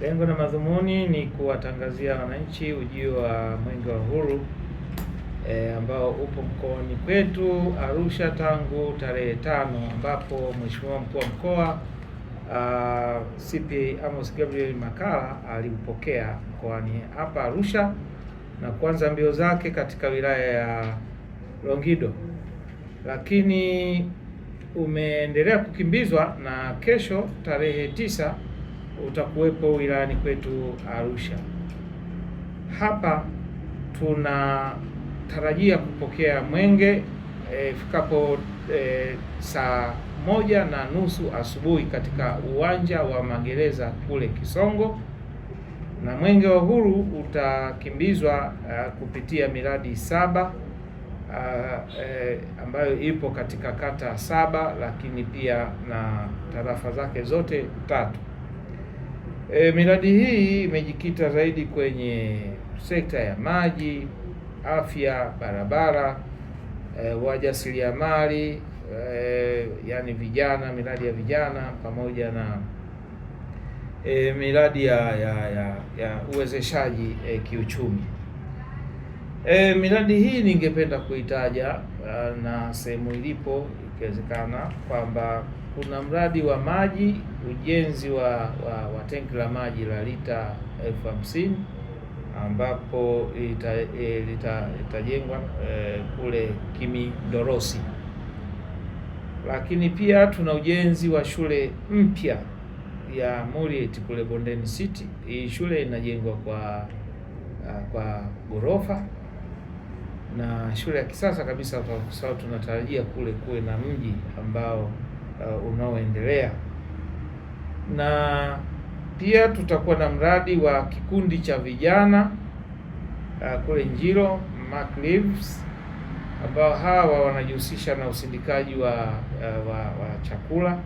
Lengo na madhumuni ni kuwatangazia wananchi ujio wa Mwenge wa Uhuru ambao upo mkoani kwetu Arusha tangu tarehe 5, ambapo Mheshimiwa Mkuu wa Mkoa CPA Amos Gabriel Makalla alimpokea mkoani hapa Arusha na kuanza mbio zake katika wilaya ya Longido, lakini umeendelea kukimbizwa na kesho tarehe 9 utakuwepo wilayani kwetu Arusha. Hapa tunatarajia kupokea mwenge ifikapo saa 1:30 asubuhi katika uwanja wa magereza kule Kisongo, na Mwenge wa Uhuru utakimbizwa kupitia miradi 7 ambayo ipo katika kata 7, lakini pia na tarafa zake zote 3. Miradi hii imejikita zaidi kwenye sekta ya maji, afya, barabara, wajasiriamali, yani vijana, miradi ya vijana pamoja na miradi ya uwezeshaji kiuchumi. Miradi hii ningependa kuitaja na sehemu ilipo ikiwezekana, kwamba kuna mradi wa maji, ujenzi wa tenki la maji la lita 50,000 ambapo litajengwa kule Kimidorosi. Lakini pia tuna ujenzi wa shule mpya ya Muriet kule Bondeni City. Hii shule inajengwa kwa ghorofa na shule ya kisasa kabisa, kwa sababu tunatarajia kule kuwe na mji ambao unaoendelea. Na pia tutakuwa na mradi wa kikundi cha vijana kule Njiro, Mark Leaves, ambao hawa wanajihusisha na usindikaji wa chakula.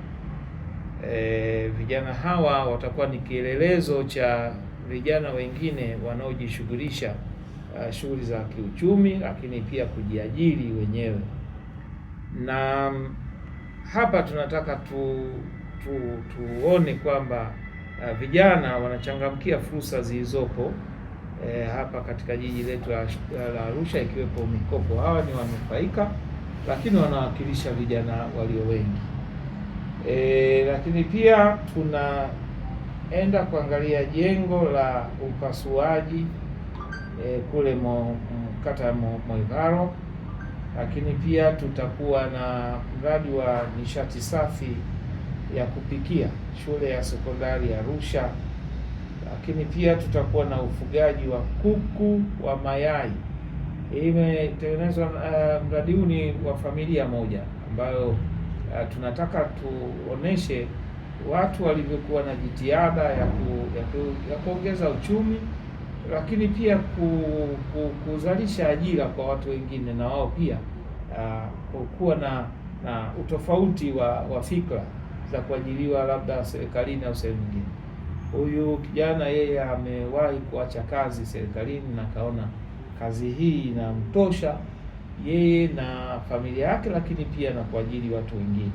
Vijana hawa watakuwa ni kielelezo cha vijana wengine wanaojishughulisha shughuli za kiuchumi, lakini pia kujiajiri wenyewe. Na hapa tunataka tuone kwamba vijana wanachangamkia fursa zilizopo hapa katika jiji letu la Arusha, ikiwepo mikopo. Hawa ni wanufaika, lakini wanawakilisha vijana walio wengi. Lakini pia tunaenda kuangalia jengo la upasuaji kule kata ya Moivaro, lakini pia tutakuwa na mradi wa nishati safi ya kupikia shule ya sekondari ya Arusha, lakini pia tutakuwa na ufugaji wa kuku wa mayai. Imetengenezwa mradi huu ni wa familia moja, ambayo tunataka tuoneshe watu walivyokuwa na jitihada ya kuongeza uchumi, lakini pia kuzalisha ajira kwa watu wengine, na wao pia kuwa na utofauti wa fikra za kuajiriwa labda serikalini au sehemu nyingine. Huyu kijana yeye amewahi kuacha kazi serikalini na kaona kazi hii inamtosha yeye na familia yake, lakini pia na kuajiri watu wengine.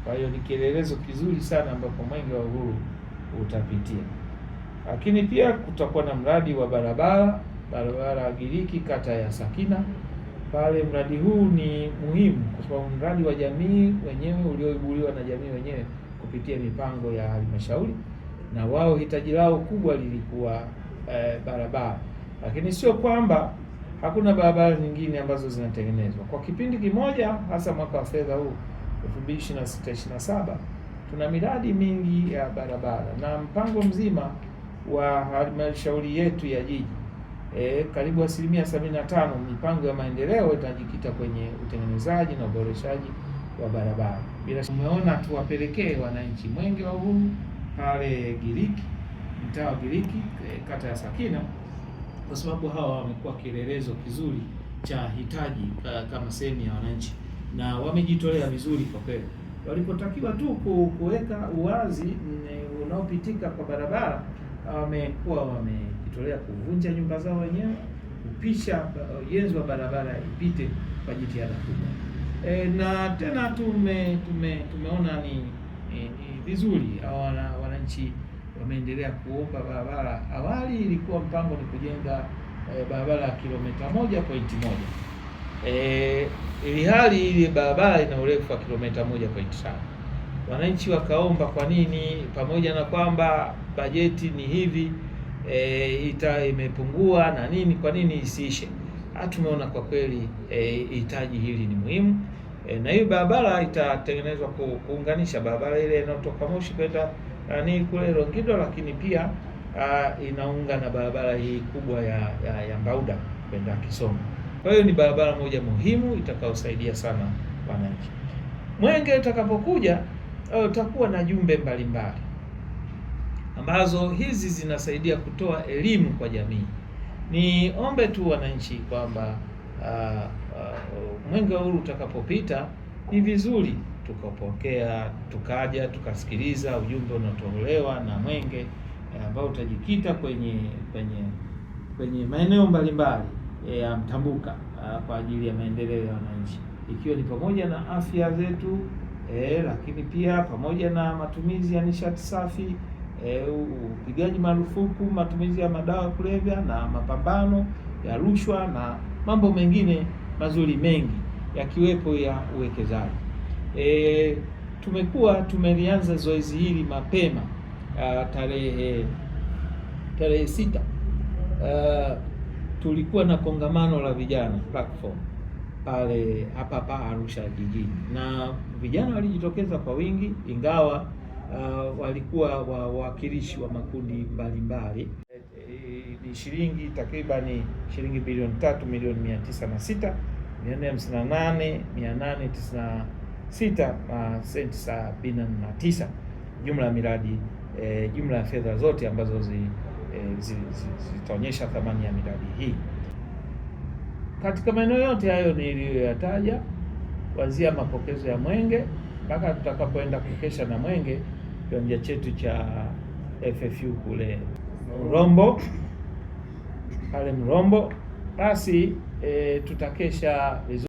Kwa hiyo ni kielelezo kizuri sana ambapo Mwenge wa Uhuru utapitia. Lakini pia kutakuwa na mradi wa barabara ya Giriki kata ya Sakina. Pale mradi huu ni muhimu kwa sababu mradi wa jamii wenyewe ulioibuliwa na jamii wenyewe kupitia mipango ya halmashauri, na wao hitaji lao kubwa lilikuwa barabara. Lakini sio kwamba hakuna barabara nyingine ambazo zinatengenezwa. Kwa kipindi kimoja, hasa mwaka wa fedha huu 2026/27, tuna miradi mingi ya barabara na mpango mzima wa halmashauri yetu ya jiji. Karibu 75% mipango ya maendeleo itajikita kwenye utengenezaji na uboreshaji wa barabara. Bila umeona tuwapelekee wananchi Mwenge wa Uhuru pale Giriki, mtaa wa Giriki, kata ya Sakina, kwa sababu hawa wamekuwa kielelezo kizuri cha hitaji kama sehemu ya wananchi, na wamejitolea vizuri kwa kweli. Walipotakiwa tu kuweka uwazi unaopitika kwa barabara, wamekuwa wamejitolea kuvunja nyumba zao wenyewe, kupisha ujenzi wa barabara ipite kwa jitihada kubwa. Na tena tumeona ni vizuri wananchi wameendelea kuomba barabara. Awali ilikuwa mpango ni kujenga barabara ya kilomita 1.1, ili hali ile barabara ina urefu wa kilomita 1.5. Wananchi wakaomba, kwa nini pamoja na kwamba bajeti ni hivi imepungua na nini, kwa nini isiishe? Tumeona kwa kweli hitaji hili ni muhimu, na hiyo barabara itatengenezwa kuunganisha barabara ile inayotoka Moshi kwenda kule Longido, lakini pia inaunga na barabara hii kubwa ya Mbauda kwenda Kisongo. Kwa hiyo ni barabara moja muhimu itakayosaidia sana wananchi. Mwenge utakapokuja utakuwa na jumbe mbalimbali ambazo hizi zinasaidia kutoa elimu kwa jamii. Niombe tu wananchi kwamba Mwenge wa Uhuru utakapopita ni vizuri tukapokea, tukaja tukasikiliza ujumbe unaotolewa na Mwenge ambao utajikita kwenye maeneo mbalimbali ya mtambuka kwa ajili ya maendeleo ya wananchi, ikiwa ni pamoja na afya zetu, lakini pia pamoja na matumizi ya nishati safi, upigaji marufuku matumizi ya madawa kulevya na mapambano ya rushwa na mambo mengine mazuri mengi yakiwepo ya uwekezaji. Tumelianza zoezi hili mapema tarehe 6 tulikuwa na kongamano la vijana platform pale hapa Arusha jijini, na vijana walijitokeza kwa wingi, ingawa walikuwa wawakilishi wa makundi mbalimbali. Ni shilingi takribani shilingi bilioni 3,906,458,896 na senti 79, jumla ya miradi, jumla ya fedha zote ambazo zitaonyesha thamani ya miradi hii katika maeneo yote hayo niliyoyataja, kuanzia mapokezo ya Mwenge mpaka tutakapoenda kukesha na Mwenge kiwanja chetu cha FFU kule Mrombo, basi tutakesha vizuri.